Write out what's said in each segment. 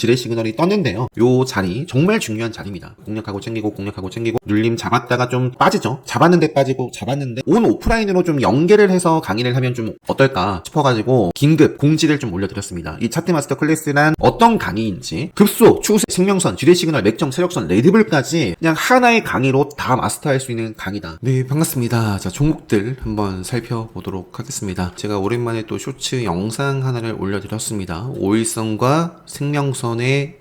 지뢰 시그널이 떴는데요. 요 자리 정말 중요한 자리입니다. 공략하고 챙기고 눌림 잡았다가 좀 빠지죠. 잡았는데 빠지고 잡았는데 온 오프라인으로 좀 연계를 해서 강의를 하면 좀 어떨까 싶어가지고 긴급 공지를 좀 올려드렸습니다. 이 차트 마스터 클래스란 어떤 강의인지 급소, 추세, 생명선, 지뢰 시그널, 맥점, 세력선, 레드불까지 그냥 하나의 강의로 다 마스터할 수 있는 강의다. 네, 반갑습니다. 자, 종목들 한번 살펴보도록 하겠습니다. 제가 오랜만에 또 쇼츠 영상 하나를 올려드렸습니다. 5일선과 생명선의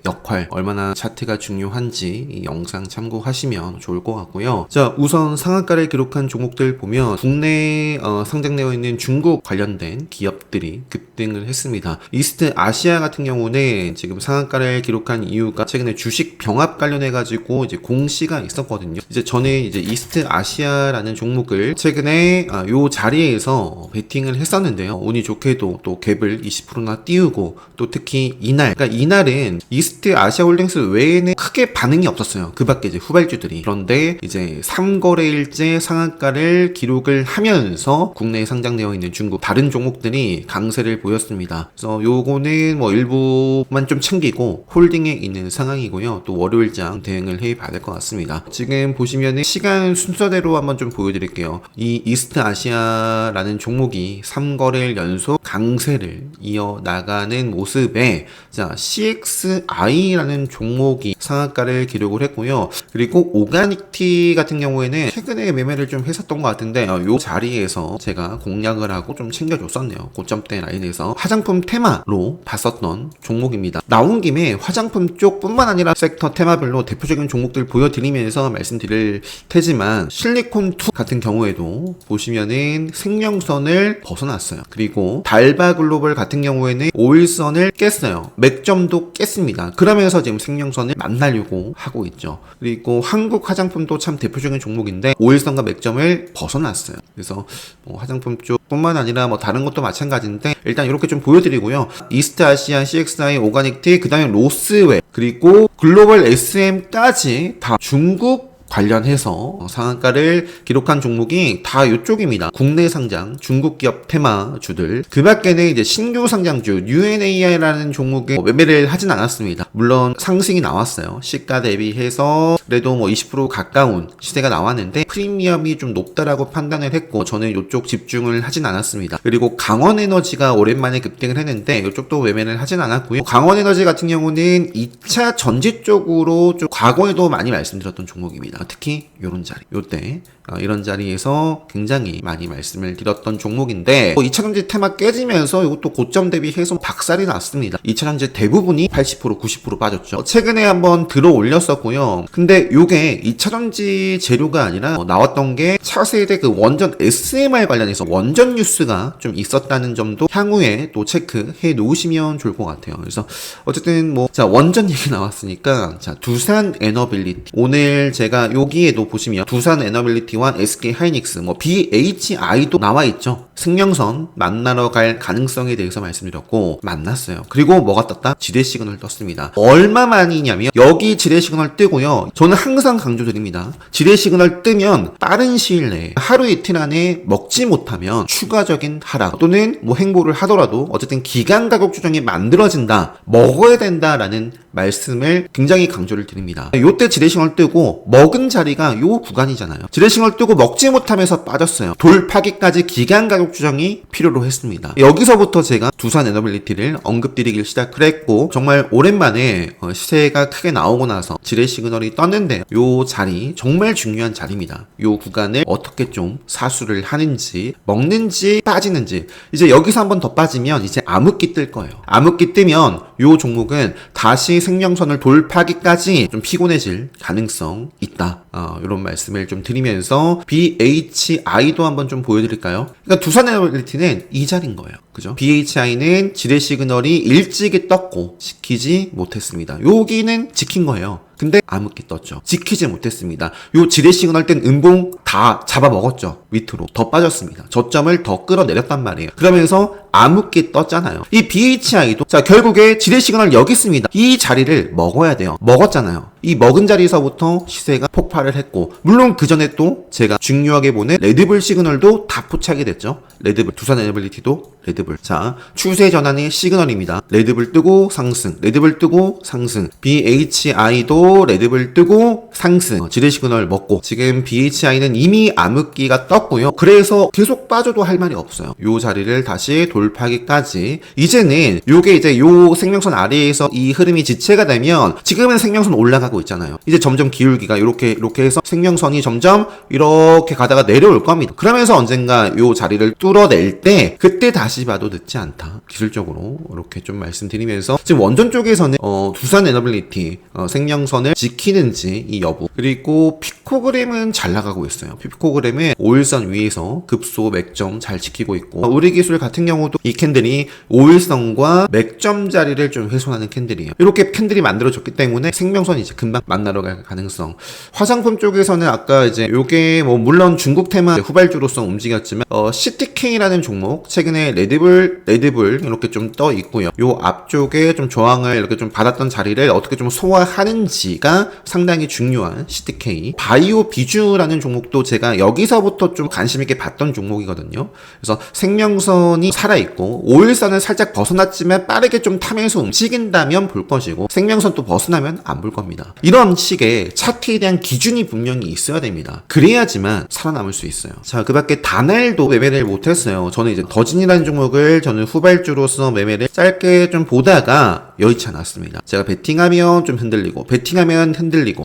역할, 얼마나 차트가 중요한지 이 영상 참고하시면 좋을 것 같고요. 자, 우선 상한가를 기록한 종목들 보면 국내에 상장되어 있는 중국 관련된 기업들이 급등을 했습니다. 이스트 아시아 같은 경우는 지금 상한가를 기록한 이유가 최근에 주식 병합 관련해가지고 이제 공시가 있었거든요. 이제 저는 이제 이스트 아시아라는 종목을 최근에 요 자리에서 베팅을 했었는데요. 운이 좋게도 또 갭을 20%나 띄우고 또 특히 그러니까 이날은 이스트 아시아 홀딩스 외에는 크게 반응이 없었어요. 그 밖에 이제 후발주들이. 그런데 이제 3거래일째 상한가를 기록을 하면서 국내에 상장되어 있는 중국 다른 종목들이 강세를 보였습니다. 그래서 요거는 뭐 일부만 좀 챙기고 홀딩에 있는 상황이고요. 또 월요일장 대응을 해봐야 될 것 같습니다. 지금 보시면은 시간 순서대로 한번 좀 보여드릴게요. 이 이스트 아시아라는 종목이 3거래일 연속 강세를 이어나가는 모습에 자, CXI라는 종목이 상한가를 기록을 했고요. 그리고 오가닉티 같은 경우에는 최근에 매매를 좀 했었던 것 같은데 요 자리에서 제가 공략을 하고 좀 챙겨줬었네요. 고점대 라인에서 화장품 테마로 봤었던 종목입니다. 나온 김에 화장품 쪽뿐만 아니라 섹터 테마별로 대표적인 종목들 보여드리면서 말씀드릴 테지만 실리콘2 같은 경우에도 보시면은 생명선을 벗어났어요. 그리고 달바글로벌 같은 경우에는 5일선을 깼어요. 맥점도 깼습니다. 그러면서 지금 생명선을 만나려고 하고 있죠. 그리고 한국 화장품도 참 대표적인 종목인데 5일선과 맥점을 벗어났어요. 그래서 뭐 화장품 쪽뿐만 아니라 뭐 다른 것도 마찬가지인데 일단 이렇게 좀 보여드리고요. 이스트 아시아, CXI, 오가닉티, 그 다음에 로스웰, 그리고 글로벌 SM까지 다 중국 관련해서 상한가를 기록한 종목이 다 이쪽입니다. 국내 상장 중국 기업 테마주들. 그 밖에는 이제 신규 상장주 UNAI라는 종목에 매매를 하진 않았습니다. 물론 상승이 나왔어요. 시가 대비해서 그래도 뭐 20% 가까운 시세가 나왔는데 프리미엄이 좀 높다라고 판단을 했고 저는 이쪽 집중을 하진 않았습니다. 그리고 강원에너지가 오랜만에 급등을 했는데 이쪽도 매매를 하진 않았고요. 강원에너지 같은 경우는 2차 전지 쪽으로 좀 과거에도 많이 말씀드렸던 종목입니다. 특히 이런 자리, 요때 이런 자리에서 굉장히 많이 말씀을 드렸던 종목인데 2차전지 테마 깨지면서 이것도 고점 대비해서 박살이 났습니다. 2차전지 대부분이 80% 90% 빠졌죠. 최근에 한번 들어 올렸었고요. 근데 요게 2차전지 재료가 아니라 나왔던 게 차세대 그 원전 SMR 관련해서 원전 뉴스가 좀 있었다는 점도 향후에 또 체크해 놓으시면 좋을 것 같아요. 그래서 어쨌든 자, 원전 얘기 나왔으니까 자, 두산 에너빌리티 오늘 제가 여기에도 보시면 두산 에너빌리티와 SK 하이닉스, BHI도 나와 있죠. 생명선 만나러 갈 가능성에 대해서 말씀드렸고 만났어요. 그리고 뭐가 떴다? 지뢰 시그널 떴습니다. 얼마만이냐면 여기 지뢰 시그널 뜨고요. 저는 항상 강조드립니다. 지뢰 시그널 뜨면 빠른 시일 내에 하루 이틀 안에 먹지 못하면 추가적인 하락 또는 행보를 하더라도 어쨌든 기간 가격 조정이 만들어진다. 먹어야 된다라는 말씀을 굉장히 강조를 드립니다. 요때 지뢰 시그널 뜨고 먹은 자리가 요 구간이잖아요. 지뢰 시그널 뜨고 먹지 못하면서 빠졌어요. 돌파기까지 기간 가격 조정이 필요로 했습니다. 여기서부터 제가 두산 에너빌리티를 언급드리기 시작을 했고 정말 오랜만에 시세가 크게 나오고 나서 지뢰 시그널이 떴는데 요 자리 정말 중요한 자리입니다. 요 구간을 어떻게 좀 사수를 하는지 먹는지 빠지는지 이제 여기서 한 번 더 빠지면 이제 암흑기 뜰 거예요. 암흑기 뜨면 요 종목은 다시 생명선을 돌파하기까지 좀 피곤해질 가능성 있다. 이런 말씀을 좀 드리면서 BHI도 한번 좀 보여드릴까요? 그러니까 두산 에너빌리티는 이 자리인 거예요. 그죠? BHI는 지뢰 시그널이 일찍이 떴고 지키지 못했습니다. 여기는 지킨 거예요. 근데 암흑기 떴죠. 지키지 못했습니다. 요 지뢰 시그널 땐 음봉 다 잡아먹었죠. 밑으로 더 빠졌습니다. 저점을 더 끌어내렸단 말이에요. 그러면서 암흑기 떴잖아요. 이 BHI도 자 결국에 지뢰 시그널 여기 있습니다. 이 자리를 먹어야 돼요. 먹었잖아요. 이 먹은 자리에서부터 시세가 폭발을 했고, 물론 그 전에 또 제가 중요하게 보는 레드불 시그널도 다 포착이 됐죠. 레드불, 두산 에너빌리티도 레드불. 자, 추세 전환의 시그널입니다. 레드불 뜨고 상승, 레드불 뜨고 상승. BHI도 레드불 뜨고 상승. 지뢰 시그널 먹고, 지금 BHI는 이미 암흑기가 떴고요. 그래서 계속 빠져도 할 말이 없어요. 요 자리를 다시 돌파하기까지. 이제는 요게 이제 요 생명선 아래에서 이 흐름이 지체가 되면, 지금은 생명선 올라가고 있잖아요. 이제 점점 기울기가 이렇게 해서 생명선이 점점 이렇게 가다가 내려올 겁니다. 그러면서 언젠가 요 자리를 뚫어낼 때, 그때 다시 봐도 늦지 않다. 기술적으로 이렇게 좀 말씀드리면서, 지금 원전 쪽에서는 두산 에너빌리티 생명선을 지키는지 이 여부, 그리고 피코그램은 잘 나가고 있어요. 피코그램은 5일선 위에서 급소 맥점 잘 지키고 있고, 우리 기술 같은 경우도 이 캔들이 5일선과 맥점 자리를 좀 훼손하는 캔들이에요. 이렇게 캔들이 만들어졌기 때문에 생명선이 이제 금방 만나러 갈 가능성. 화장품 쪽에서는 아까 이제 요게 뭐 물론 중국 테마 후발주로서 움직였지만, CTK라는 종목 최근에 레드불 이렇게 좀 떠 있고요. 요 앞쪽에 좀 저항을 이렇게 좀 받았던 자리를 어떻게 좀 소화하는지가 상당히 중요한 CTK. 바이오 비주라는 종목도 제가 여기서부터 좀 관심 있게 봤던 종목이거든요. 그래서 생명선이 살아있고 5일선은 살짝 벗어났지만 빠르게 좀 타면서 움직인다면 볼 것이고, 생명선 또 벗어나면 안 볼 겁니다. 이런 식의 차트에 대한 기준이 분명히 있어야 됩니다. 그래야지만 살아남을 수 있어요. 자, 그 밖에 다날도 매매를 못했어요. 저는 이제 더진이라는 종목을 저는 후발주로서 매매를 짧게 좀 보다가 여의치 않았습니다. 제가 베팅하면 좀 흔들리고,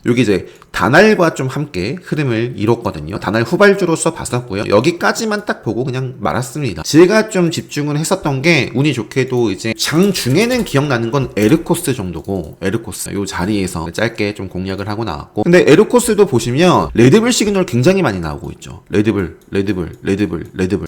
여기 이제 다날과 좀 함께 흐름을 이뤘거든요. 다날 후발주로서 봤었고요. 여기까지만 딱 보고 그냥 말았습니다. 제가 좀 집중을 했었던 게, 운이 좋게도 이제 장중에는 기억나는 건 에르코스 정도고, 에르코스 요 자리에서 짧게 좀 공략을 하고 나왔고, 근데 에르코스도 보시면 레드불 시그널 굉장히 많이 나오고 있죠. 레드불.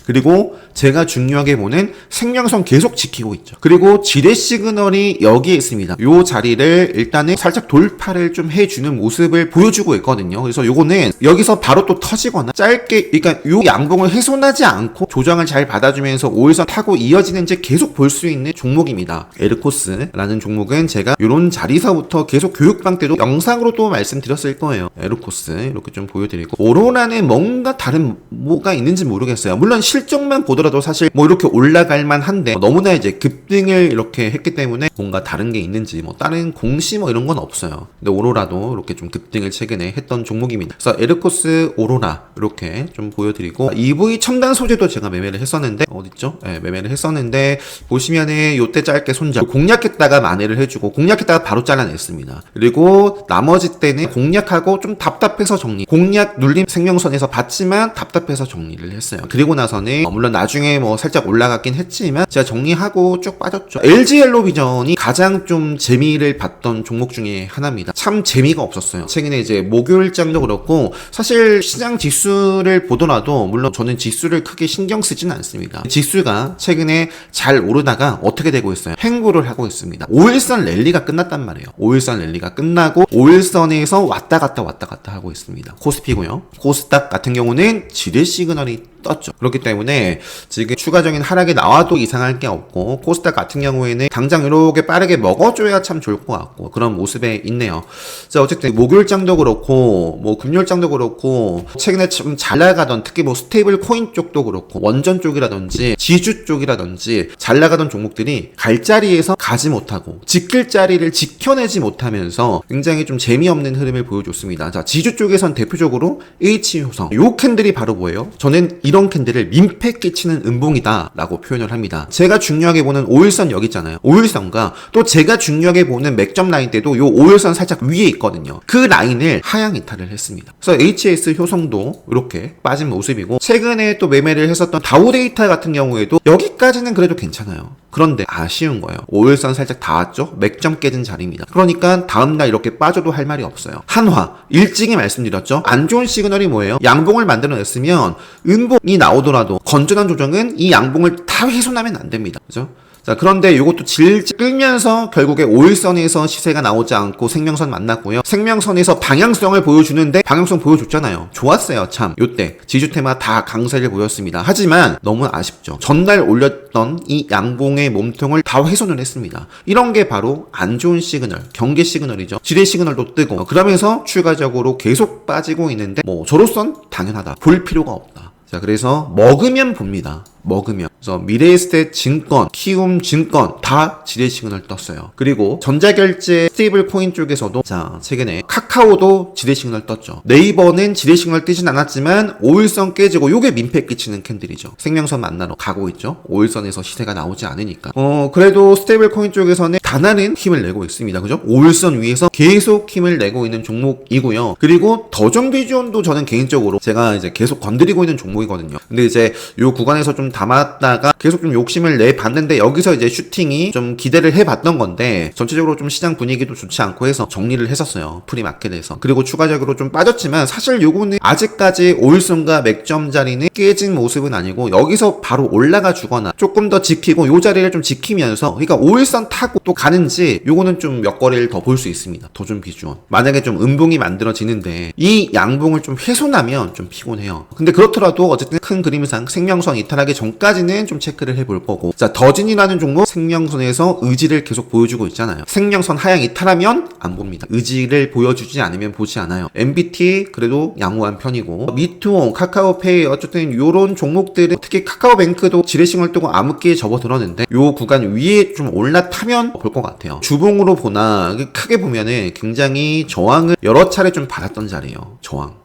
그리고 제가 중요하게 보는 생명선 계속 지키고 있죠. 그리고 지뢰 시그널이 여기에 있습니다. 요 자리를 일단은 살짝 돌파를 좀 해주는 모습을 보여주고 있거든요. 그래서 요거는 여기서 바로 또 터지거나 짧게, 그러니까 요 양봉을 훼손하지 않고 조정을 잘 받아주면서 5일선 타고 이어지는지 계속 볼 수 있는 종목입니다. 에르코스라는 종목은 제가 요런 자리서부터 계속 교육방 때도 영상으로도 말씀드렸을 거예요. 에르코스 이렇게 좀 보여드리고, 오로라는 뭔가 다른 뭐가 있는지 모르겠어요. 물론 실적만 보더라도 사실 뭐 이렇게 올라갈만 한데, 너무나 이제 급등을 이렇게 했기 때문에 뭔가 다른 게 있는지, 뭐 다른 공시 뭐 이런 건 없어요. 근데 오로라도 이렇게 좀 급등을 최근에 했던 종목입니다. 그래서 에르코스, 오로라 이렇게 좀 보여드리고, EV 첨단 소재도 제가 매매를 했었는데, 어딨죠? 네, 매매를 했었는데 보시면은 요때 짧게 손절 공략했다가 만회를 해주고, 공략했다가 바로 잘라냈습니다. 그리고 나머지 때는 공략하고 좀 답답해서 정리, 공략 눌림 생명선에서 봤지만 답답해서 정리를 했어요. 그리고 나서는 물론 나중에 뭐 살짝 올라갔긴 했지만 제가 정리하고 쭉 빠졌죠. LG엘로비전이 가장 좀 재미를 봤던 종목 중에 하나입니다. 참 재미가 없었어요. 최근에 이제 목요일장도 그렇고, 사실 시장 지수를 보더라도 물론 저는 지수를 크게 신경 쓰진 않습니다. 지수가 최근에 잘 오르다가 어떻게 되고 있어요? 횡보를 하고 있습니다. 5일선 랠리가 끝났단 말이에요. 5일선 랠리가 끝나고 5일선에서 왔다 갔다 하고 있습니다. 코스피고요. 코스닥 같은 경우는 지뢰 시그널이 떴죠. 그렇기 때문에 지금 추가적인 하락이 나와도 이상할 게 없고, 코스닥 같은 경우에는 당장 이렇게 빠르게 먹어줘야 참 좋을 것 같고, 그런 모습에 있네요. 자, 어쨌든 목요일장도 그렇고 뭐 금요일장도 그렇고, 최근에 좀 잘 나가던 특히 뭐 스테이블 코인 쪽도 그렇고, 원전 쪽이라든지 지주 쪽이라든지 잘 나가던 종목들이 갈 자리에서 가지 못하고 지킬 자리를 지켜내지 못하면서 굉장히 좀 재미없는 흐름을 보여줬습니다. 자, 지주 쪽에선 대표적으로 H효성, 요 캔들이 바로 뭐예요? 저는 이런 캔들을 민폐 끼치는 음봉이다 라고 표현을 합니다. 제가 중요하게 보는 5일선 여기 있잖아요. 5일선과 또 제가 중요하게 보는 맥점 라인 때도 요 5일선 살짝 위에 있거든요. 그 라인을 하향 이탈을 했습니다. 그래서 HS 효성도 이렇게 빠진 모습이고, 최근에 또 매매를 했었던 다우데이터 같은 경우에도 여기까지는 그래도 괜찮아요. 그런데 아쉬운 거예요. 5일선 살짝 닿았죠? 맥점 깨진 자리입니다. 그러니까 다음날 이렇게 빠져도 할 말이 없어요. 한화, 일찍이 말씀드렸죠? 안 좋은 시그널이 뭐예요? 양봉을 만들어냈으면 음봉이 나오더라도 건전한 조정은 이 양봉을 다 훼손하면 안 됩니다. 그죠? 자, 그런데 이것도 질질 끌면서 결국에 5일선에서 시세가 나오지 않고 생명선 만났고요. 생명선에서 방향성을 보여주는데 방향성 보여줬잖아요. 좋았어요. 참 요때 지주테마 다 강세를 보였습니다. 하지만 너무 아쉽죠. 전날 올렸던 이 양봉의 몸통을 다 훼손을 했습니다. 이런 게 바로 안 좋은 시그널, 경계 시그널이죠. 지뢰 시그널도 뜨고 그러면서 추가적으로 계속 빠지고 있는데 뭐 저로선 당연하다. 볼 필요가 없다. 자, 그래서 먹으면 봅니다. 먹으면. 그래서 미래에스테 증권, 키움 증권 다 지뢰 시그널 떴어요. 그리고 전자결제 스테이블 코인 쪽에서도 자, 최근에 카카오도 지뢰 시그널 떴죠. 네이버는 지뢰 시그널 뜨진 않았지만 5일선 깨지고 요게 민폐 끼치는 캔들이죠. 생명선 만나러 가고 있죠. 5일선에서 시세가 나오지 않으니까. 그래도 스테이블 코인 쪽에서는 다나는 힘을 내고 있습니다. 그죠? 5일선 위에서 계속 힘을 내고 있는 종목이고요. 그리고 더존비주온도 저는 개인적으로 제가 이제 계속 건드리고 있는 종목이거든요. 근데 이제 요 구간에서 좀 담았다가 계속 좀 욕심을 내봤는데 여기서 이제 슈팅이 좀 기대를 해봤던 건데 전체적으로 좀 시장 분위기도 좋지 않고 해서 정리를 했었어요. 프리마켓에서. 그리고 추가적으로 좀 빠졌지만 사실 요거는 아직까지 5일선과 맥점 자리는 깨진 모습은 아니고 여기서 바로 올라가 주거나 조금 더 지키고 요 자리를 좀 지키면서 그러니까 5일선 타고 또 가는지 요거는 좀 몇 거래를 더 볼 수 있습니다. 도전 비주얼. 만약에 좀 음봉이 만들어지는데 이 양봉을 좀 훼손하면 좀 피곤해요. 근데 그렇더라도 어쨌든 큰 그림상 생명선 이탈하기 전까지는 좀 체크를 해볼 거고 자 더진이라는 종목 생명선에서 의지를 계속 보여주고 있잖아요. 생명선 하향 이탈하면 안 봅니다. 의지를 보여주지 않으면 보지 않아요. MBT 그래도 양호한 편이고 미투온, 카카오페이 어쨌든 요런 종목들은 특히 카카오뱅크도 지뢰싱을 뜨고 암흑기에 접어들었는데 요 구간 위에 좀 올라타면 볼 것 같아요. 주봉으로 보나 크게 보면은 굉장히 저항을 여러 차례 좀 받았던 자리예요. 저항.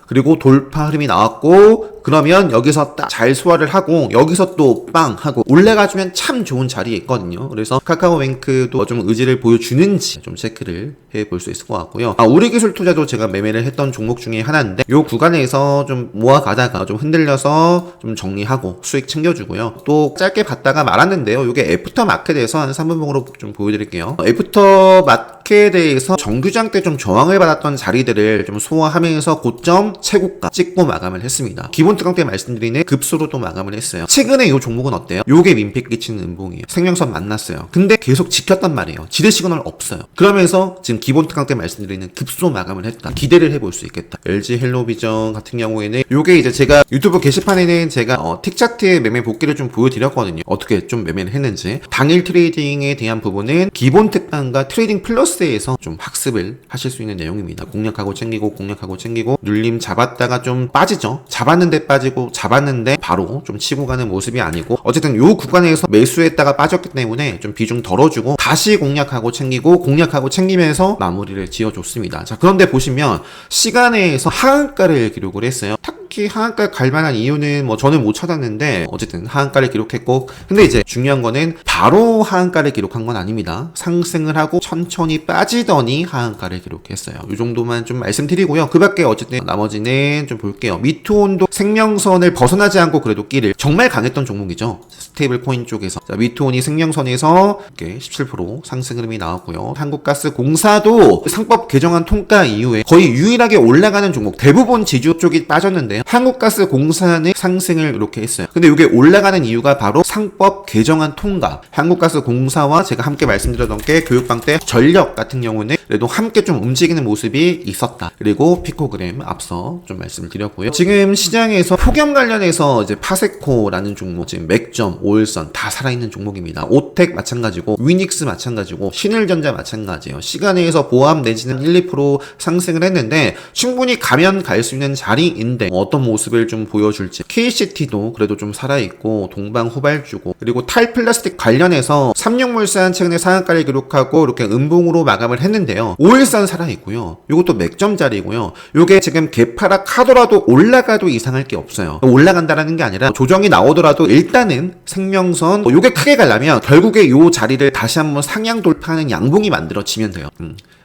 그리고 돌파 흐름이 나왔고 그러면 여기서 딱 잘 소화를 하고 여기서 또 빵 하고 올라가주면 참 좋은 자리에 있거든요. 그래서 카카오뱅크도 좀 의지를 보여주는지 좀 체크를 해볼 수 있을 것 같고요. 우리기술투자도 제가 매매를 했던 종목 중에 하나인데 요 구간에서 좀 모아가다가 좀 흔들려서 좀 정리하고 수익 챙겨주고요. 또 짧게 봤다가 말았는데요. 요게 애프터 마켓에서 한 3분봉으로 좀 보여드릴게요. 애프터 마켓에서 정규장 때 좀 저항을 받았던 자리들을 좀 소화하면서 고점 최고가 찍고 마감을 했습니다. 기본 특강 때 말씀드린 급소로도 마감을 했어요. 최근에 이 종목은 어때요? 요게 민폐 끼치는 음봉이에요. 생명선 만났어요. 근데 계속 지켰단 말이에요. 지뢰 시그널 없어요. 그러면서 지금 기본 특강 때 말씀드리는 급소 마감을 했다. 기대를 해볼 수 있겠다. LG 헬로비전 같은 경우에는 요게 이제 제가 유튜브 게시판에는 제가 틱차트의 매매 복귀를 좀 보여드렸거든요. 어떻게 좀 매매를 했는지. 당일 트레이딩에 대한 부분은 기본 특강과 트레이딩 플러스에서 좀 학습을 하실 수 있는 내용입니다. 공략하고 챙기고 눌림 잡았다가 좀 빠지죠. 잡았는데 빠지고 잡았는데 바로 좀 치고 가는 모습이 아니고 어쨌든 요 구간에서 매수했다가 빠졌기 때문에 좀 비중 덜어주고 다시 공략하고 챙기면서 마무리를 지어줬습니다. 자, 그런데 보시면 시간에서 하한가를 기록을 했어요. 특히 하한가 갈만한 이유는 뭐 저는 못 찾았는데 어쨌든 하한가를 기록했고 근데 이제 중요한 거는 바로 하한가를 기록한 건 아닙니다. 상승을 하고 천천히 빠지더니 하한가를 기록했어요. 이 정도만 좀 말씀드리고요. 그 밖에 어쨌든 나머지는 좀 볼게요. 미투온도 생명선을 벗어나지 않고 그래도 끼를 정말 강했던 종목이죠. 스테이블 코인 쪽에서. 자, 미투온이 생명선에서 이렇게 17% 상승 흐름이 나왔고요. 한국가스공사도 상법 개정안 통과 이후에 거의 유일하게 올라가는 종목 대부분 지주 쪽이 빠졌는데 한국가스공사는 상승을 이렇게 했어요. 근데 이게 올라가는 이유가 바로 상법 개정안 통과. 한국가스공사와 제가 함께 말씀드렸던 게 교육방 때 전력 같은 경우는 그래도 함께 좀 움직이는 모습이 있었다. 그리고 피코그램 앞서 좀 말씀을 드렸고요. 지금 시장에서 폭염 관련해서 이제 파세코라는 종목, 지금 맥점, 5일선 다 살아있는 종목입니다. 오텍 마찬가지고, 위닉스 마찬가지고, 신일전자 마찬가지예요. 시간에서 보합 내지는 1, 2% 상승을 했는데 충분히 가면 갈 수 있는 자리인데 어떤 모습을 좀 보여줄지. KCT도 그래도 좀 살아있고, 동방후발주고, 그리고 탈플라스틱 관련해서 삼육물산 최근에 상한가를 기록하고 이렇게 음봉으로 마감을 했는데요. 5일선 살아있고요. 이것도 맥점 자리고요. 요게 지금 개파락 하더라도 올라가도 이상할 게 없어요. 올라간다라는 게 아니라 조정이 나오더라도 일단은 생명선 요게 크게 가려면 결국에 요 자리를 다시 한번 상향 돌파하는 양봉이 만들어지면 돼요.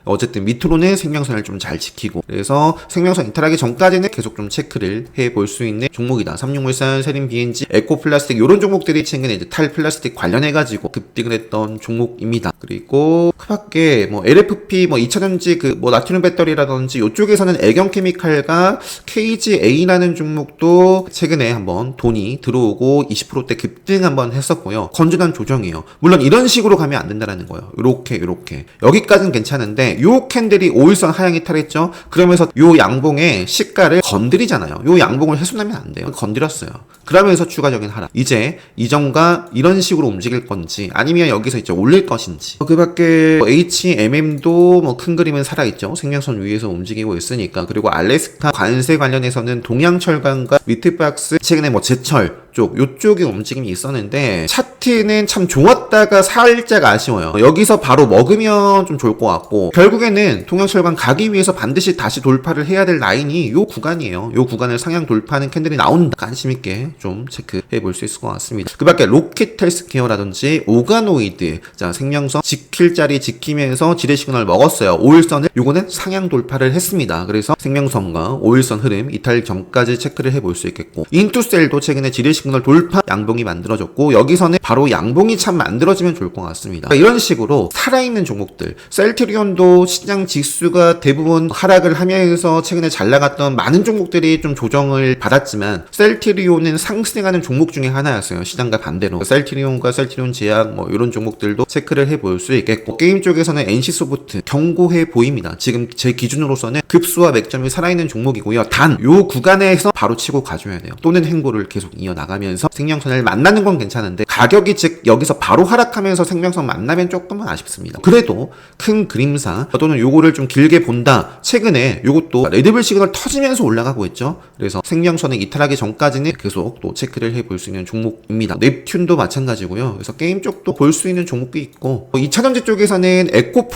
어쨌든 밑으로는 생명선을 좀 잘 지키고 그래서 생명선 이탈하기 전까지는 계속 좀 체크를 체크를 해볼 수 있는 종목이다. 삼육물산, 세림 BNG, 에코플라스틱 이런 종목들이 최근에 이제 탈플라스틱 관련해가지고 급등을 했던 종목입니다. 그리고 그 밖에 뭐 LFP, 뭐 2차전지 뭐 나트륨 배터리라든지 이쪽에서는 애경케미칼과 KGA라는 종목도 최근에 한번 돈이 들어오고 20%대 급등 한번 했었고요. 건전한 조정이에요. 물론 이런 식으로 가면 안 된다라는 거예요. 요렇게 여기까지는 괜찮은데 요 캔들이 5일선 하향이 탈했죠. 그러면서 요 양봉의 시가를 건드리잖아요. 요 양봉을 훼손하면 안 돼요. 건드렸어요. 그러면서 추가적인 하락. 이제 이전과 이런 식으로 움직일 건지 아니면 여기서 이제 올릴 것인지. 그 밖에 HMM도 뭐 큰 그림은 살아있죠. 생명선 위에서 움직이고 있으니까. 그리고 알래스카 관세 관련해서는 동양철강과 위트박스 최근에 뭐 제철 쪽 요쪽에 움직임이 있었는데 차트는 참 좋았다가 살짝 아쉬워요. 여기서 바로 먹으면 좀 좋을 것 같고 결국에는 동양철강 가기 위해서 반드시 다시 돌파를 해야 될 라인이 요 구간이에요. 요 구간을 상향 돌파하는 캔들이 나온다. 관심 있게 좀 체크해 볼 수 있을 것 같습니다. 그 밖에 로켓 헬스케어라든지 오가노이드, 자 생명선 지킬 자리 지키면서 지뢰 시그널 먹었어요. 5일선을 요거는 상향 돌파를 했습니다. 그래서 생명선과 5일선 흐름 이탈 전까지 체크를 해 볼 수 있겠고 인투셀도 최근에 지뢰 시그널 돌파 양봉이 만들어졌고 여기서는 바로 양봉이 참 만들어지면 좋을 것 같습니다. 이런 식으로 살아있는 종목들, 셀트리온도 시장 지수가 대부분 하락을 하면서 최근에 잘 나갔던 많은 종목들이 좀 조정을 받았지만 셀트리온은 상승하는 종목 중에 하나였어요. 시장과 반대로 셀트리온과 셀트리온 제약 뭐 이런 종목들도 체크를 해볼 수 있겠고 게임 쪽에서는 NC소프트 견고해 보입니다. 지금 제 기준으로서는 급수와 맥점이 살아있는 종목이고요. 단 요 구간에서 바로 치고 가줘야 돼요. 또는 행보를 계속 이어나가면서 생명선을 만나는 건 괜찮은데 가격이 즉 여기서 바로 하락하면서 생명선 만나면 조금은 아쉽습니다. 그래도 큰 그림상 또는 요거를 좀 길게 본다. 최근에 요것도 레드불 시그널 터지면서 올라가고 있죠. 그래서 생명선을 이탈하기 전까지는 계속 또 체크를 해볼 수 있는 종목입니다. 넵튠도 마찬가지고요. 그래서 게임 쪽도 볼 수 있는 종목이 있고 2차전지 쪽에서는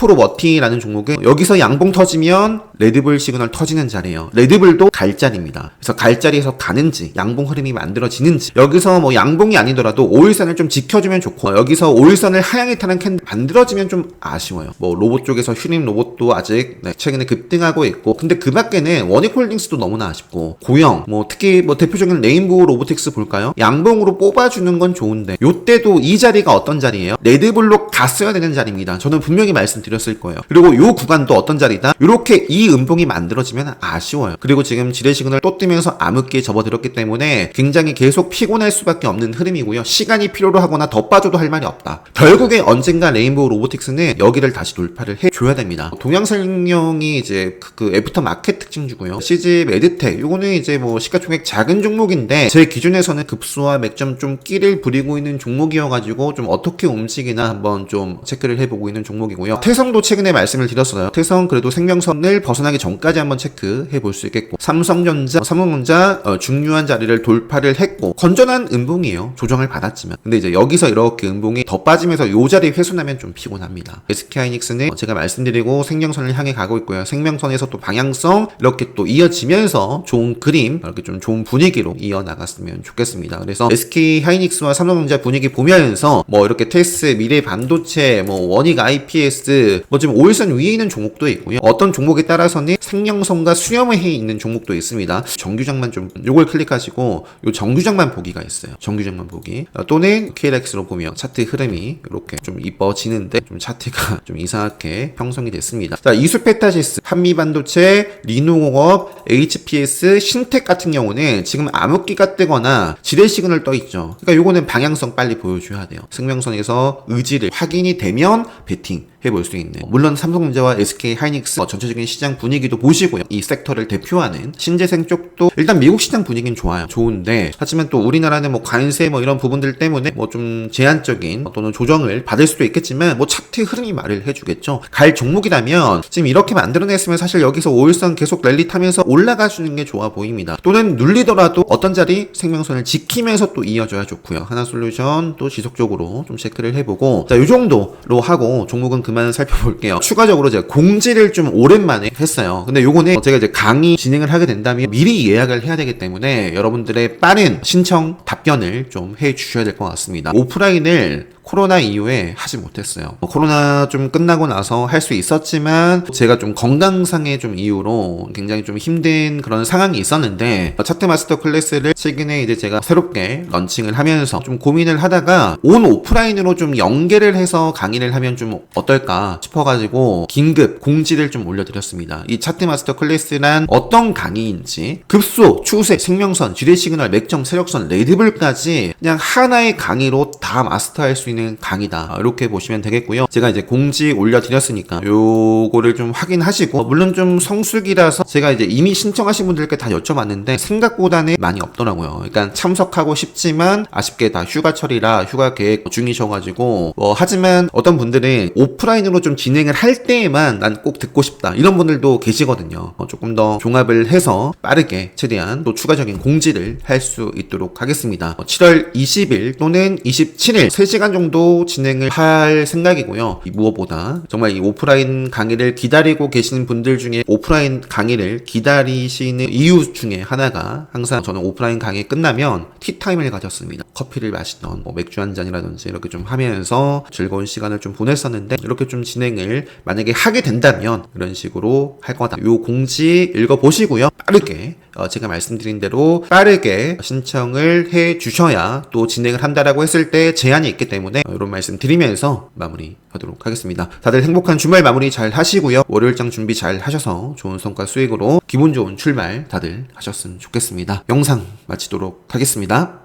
에코프로머티라는 종목은 여기서 양봉 터지면 레드불 시그널 터지는 자리예요. 레드불도 갈자리입니다. 그래서 갈자리에서 가는지 양봉 흐름이 만들어지는지 여기서 뭐 양봉이 아니더라도 5일선을 좀 지켜주면 좋고 여기서 5일선을 하향에 타는 캔들 만들어지면 좀 아쉬워요. 뭐 로봇 쪽에서 휴림 로봇도 아직 최근에 급등하고 있고 근데 그 밖에는 원익홀딩스도 너무나 아쉽고 고영 뭐 특히 뭐 대표적인 레인보우 로보틱스 볼까요? 양봉으로 뽑아주는 건 좋은데 요때도 이 자리가 어떤 자리예요? 레드불로 갔어야 되는 자리입니다. 저는 분명히 말씀드렸을 거예요. 그리고 요 구간도 어떤 자리다? 요렇게 이 음봉이 만들어지면 아쉬워요. 그리고 지금 지뢰 시그널 또 뜨면서 암흑기에 접어들었기 때문에 굉장히 계속 피곤할 수밖에 없는 흐름이고요. 시간이 필요로 하거나 더 빠져도 할 말이 없다. 결국에 언젠가 레인보우 로보틱스는 여기를 다시 돌파를 해줘야 됩니다. 동양생명이 이제 그 애프터 마켓 특징주고요. CG 메드텍 요거는 이제 뭐 시가총액 작은 종목인데 제 기준에서는 급수와 맥점 좀 끼를 부리고 있는 종목이어가지고 좀 어떻게 움직이나 한번 좀 체크를 해보고 있는 종목이고요. 태성도 최근에 말씀을 드렸어요. 태성 그래도 생명선을 벗어나기 전까지 한번 체크해 볼 수 있겠고 삼성전자 중요한 자리를 돌파를 했고 건전한 음봉이에요. 조정을 받았지만 근데 이제 여기서 이렇게 음봉이 더 빠지면서 요 자리 훼손하면 좀 피곤합니다. SK하이닉스는 제가 말씀드리고 생명선을 향해 가고 있고요. 생명선에서 또 방향성 이렇게 또 이어지면서 좋은 그림 이렇게 좀 좋은 분위기로 이어나갔으면 좋겠습니다. 그래서 SK하이닉스와 삼성전자 분위기 보면서 뭐 이렇게 테스, 미래반도체, 뭐 원익 IPS 뭐 지금 5일선 위에 있는 종목도 있고요. 어떤 종목에 따라서는 생명선과 수렴을 해 있는 종목도 있습니다. 정규장만 좀 요걸 클릭하시고 요 정규장만 보기가 있어요. 정규장만 보기 또는 KLX로 보면 차트 흐름이 이렇게 좀 이뻐지는데 좀 차트가 좀 이상하게 형성이 됐습니다. 자 이수페타시스, 한미반도체, 리노공업, HPS, 신텍 같은 경우는 지금 암흑기가 뜨거나 지뢰 시그널 떠 있죠. 그러니까 요거는 방향성 빨리 보여줘야 돼요. 생명선에서 의지를 확인이 되면 베팅 해볼 수 있는 물론 삼성전자와 SK하이닉스 전체적인 시장 분위기도 보시고요. 이 섹터를 대표하는 신재생 쪽도 일단 미국 시장 분위기는 좋아요. 좋은데 하지만 또 우리나라는 뭐 관세 뭐 이런 부분들 때문에 뭐 좀 제한적인 또는 조정을 받을 수도 있겠지만 뭐 차트 흐름이 말을 해주겠죠. 갈 종목이라면 지금 이렇게 만들어냈으면 사실 여기서 5일선 계속 랠리 타면서 올라가주는 게 좋아 보입니다. 또는 눌리더라도 어떤 자리 생명선을 지키면서 또 이어져야 좋고요. 하나솔루션 또 지속적으로 좀 체크를 해보고 자 이 정도로 하고 종목은 그만 살펴볼게요. 추가적으로 제가 공지를 좀 오랜만에 했어요. 근데 요거는 제가 이제 강의 진행을 하게 된다면 미리 예약을 해야 되기 때문에 여러분들의 빠른 신청 답변을 좀 해주셔야 될 것 같습니다. 오프라인을 코로나 이후에 하지 못했어요. 코로나 좀 끝나고 나서 할 수 있었지만 제가 좀 건강상의 좀 이유로 굉장히 좀 힘든 그런 상황이 있었는데 차트 마스터 클래스를 최근에 이제 제가 새롭게 런칭을 하면서 좀 고민을 하다가 온 오프라인으로 좀 연계를 해서 강의를 하면 좀 어떨까 싶어가지고 긴급 공지를 좀 올려드렸습니다. 이 차트 마스터 클래스란 어떤 강의인지 급소, 추세, 생명선, 지뢰 시그널, 맥점, 세력선, 레드불까지 그냥 하나의 강의로 다 마스터할 수 있는 강의다. 이렇게 보시면 되겠고요. 제가 이제 공지 올려드렸으니까 요거를 좀 확인하시고 물론 좀 성수기라서 제가 이제 이미 신청하신 분들께 다 여쭤봤는데 생각보다는 많이 없더라고요. 그러니까 참석하고 싶지만 아쉽게 다 휴가철이라 휴가 계획 중이셔가지고 하지만 어떤 분들은 오프라인으로 좀 진행을 할 때에만 난 꼭 듣고 싶다 이런 분들도 계시거든요. 조금 더 종합을 해서 빠르게 최대한 또 추가적인 공지를 할 수 있도록 하겠습니다. 7월 20일 또는 27일 3시간 정도 진행을 할 생각이고요. 무엇보다 정말 이 오프라인 강의를 기다리고 계시는 분들 중에 오프라인 강의를 기다리시는 이유 중에 하나가 항상 저는 오프라인 강의 끝나면 티타임을 가졌습니다. 커피를 마시던 맥주 한 잔이라든지 이렇게 좀 하면서 즐거운 시간을 좀 보냈었는데 이렇게 좀 진행을 만약에 하게 된다면 이런 식으로 할 거다. 요 공지 읽어보시고요. 빠르게 제가 말씀드린 대로 빠르게 신청을 해 주셔야 또 진행을 한다라고 했을 때 제한이 있기 때문에 이런 말씀 드리면서 마무리하도록 하겠습니다. 다들 행복한 주말 마무리 잘 하시고요. 월요일장 준비 잘 하셔서 좋은 성과 수익으로 기분 좋은 출발 다들 하셨으면 좋겠습니다. 영상 마치도록 하겠습니다.